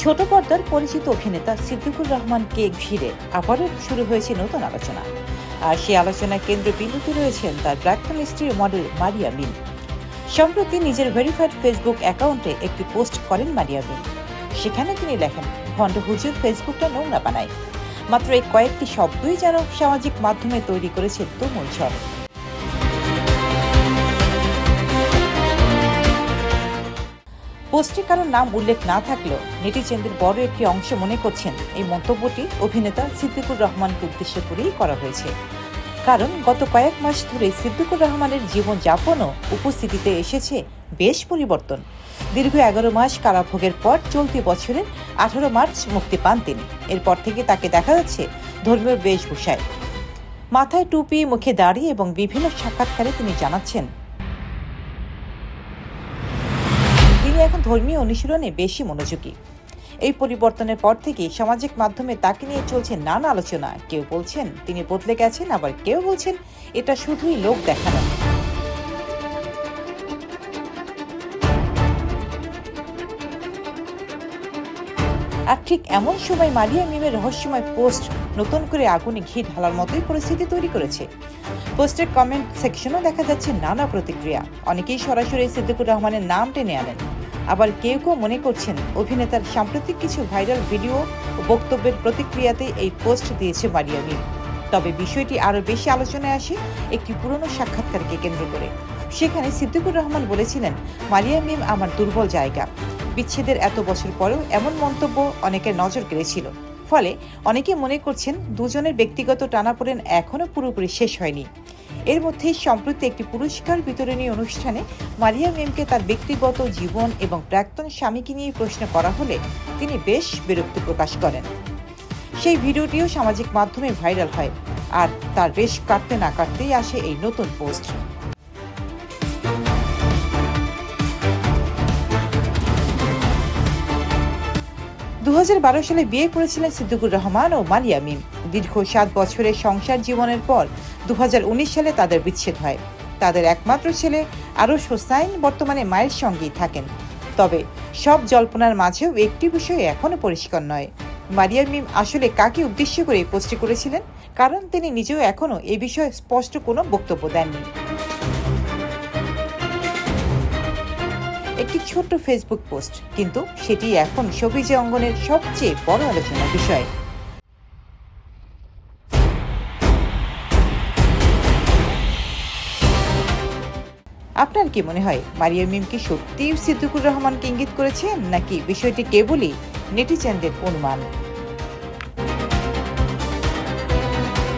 ছোট পর্দার পরিচিত অভিনেতা সিদ্দিকুর রহমানকে ঘিরে আবারও শুরু হয়েছে নতুন আলোচনা। আর সেই আলোচনার কেন্দ্রবিন্দুতে রয়েছেন তার প্রাক্তন স্ত্রী মডেল মারিয়া মিম। সম্প্রতি নিজের ভেরিফাইড ফেসবুক অ্যাকাউন্টে একটি পোস্ট করেন মারিয়া মিম। সেখানে তিনি লেখেন, ভণ্ড হুজুর ফেসবুকটা নোংরা বানায়। মাত্র এই কয়েকটি শব্দই যেন সামাজিক মাধ্যমে তৈরি করেছে তুমুল ঝড়। পোস্টে কারো নাম উল্লেখ না থাকলেও নেটিজেনদের বড় একটি অংশ মনে করছেন এই মন্তব্যটি অভিনেতা সিদ্দিকুর রহমানকে উদ্দেশ্য করেই করা হয়েছে। কারণ গত কয়েক মাস ধরে সিদ্দিকুর রহমানের জীবনযাপনও উপস্থিতিতে এসেছে বেশ পরিবর্তন। দীর্ঘ 11 মাস কারাভোগের পর চলতি বছরের 18 মার্চ মুক্তি পান তিনি। এরপর থেকে তাকে দেখা যাচ্ছে ধর্মীয় বেশভূষায়, মাথায় টুপি, মুখে দাড়ি এবং বিভিন্ন সাক্ষাৎকারে তিনি জানাচ্ছেন তিনি এখন ধর্মীয় অনুশীলনে বেশি মনোযোগী। এই পরিবর্তনের পর থেকে সামাজিক মাধ্যমে তাকে নিয়ে চলছে নানা আলোচনা। কেউ বলছেন তিনি বদলে গেছেন, আবার কেউ বলছেন এটা শুধুই লোক দেখানো। আর ঠিক এমন সময় মারিয়া মিমের রহস্যময় পোস্ট নতুন করে আগুনে ঘি ঢালার মতোই পরিস্থিতি তৈরি করেছে। পোস্টের কমেন্ট সেকশনও দেখা যাচ্ছে নানা প্রতিক্রিয়া। অনেকেই সরাসরি সিদ্দিকুর রহমানের নাম টেনে আনেন, আবার কেউ কেউ মনে করছেন অভিনেতার সাম্প্রতিক কিছু ভাইরাল ভিডিও ও বক্তব্যের প্রতিক্রিয়াতে এই পোস্ট দিয়েছে মারিয়া মিম। তবে বিষয়টি আরও বেশি আলোচনায় আসে একটি পুরনো সাক্ষাৎকারকে কেন্দ্র করে। সেখানে সিদ্দিকুর রহমান বলেছিলেন, মারিয়া মিম আমার দুর্বল জায়গা। বিচ্ছেদের এত বছর পরেও এমন মন্তব্য অনেকের নজর কেড়েছিল। ফলে অনেকে মনে করছেন দুজনের ব্যক্তিগত টানাপোড়েন এখনও পুরোপুরি শেষ হয়নি। এর মধ্যে সম্প্রতি একটি পুরস্কার বিতরণী অনুষ্ঠানে মারিয়া মিমকে তার ব্যক্তিগত জীবন এবং প্রাক্তন স্বামীকে নিয়ে প্রশ্ন করা হলে তিনি বেশ বিরক্তি প্রকাশ করেন। সেই ভিডিওটিও সামাজিক মাধ্যমে ভাইরাল হয়, আর তার বেশ কাটতে না কাটতেই আসে এই নতুন পোস্ট। 2012 সালে বিয়ে করেছিলেন সিদ্দিকুর রহমান ও মারিয়া মিম। দীর্ঘ 7 বছরের সংসার জীবনের পর 2019 সালে তাদের বিচ্ছেদ হয়। তাদের একমাত্র ছেলে আরশ হোসাইন বর্তমানে মায়ের সঙ্গেই থাকেন। তবে সব জল্পনার মাঝেও একটি বিষয় এখনো পরিষ্কার নয়, মারিয়া মিম আসলে কাকে উদ্দেশ্য করে এই পোস্টটি করেছিলেন, কারণ তিনি নিজেও এখনো এ বিষয়ে স্পষ্ট কোনো বক্তব্য দেননি। একটি ছোট্ট ফেসবুক পোস্ট, কিন্তু সেটি এখন শোবিজ অঙ্গনের সবচেয়ে বড় আলোচনার বিষয়। আপনার কি মনে হয়, মারিয়া মিম কি সত্যিই সিদ্দিকুর রহমানকে ইঙ্গিত করেছেন, নাকি বিষয়টি কেবলই নেটিজেনদের অনুমান?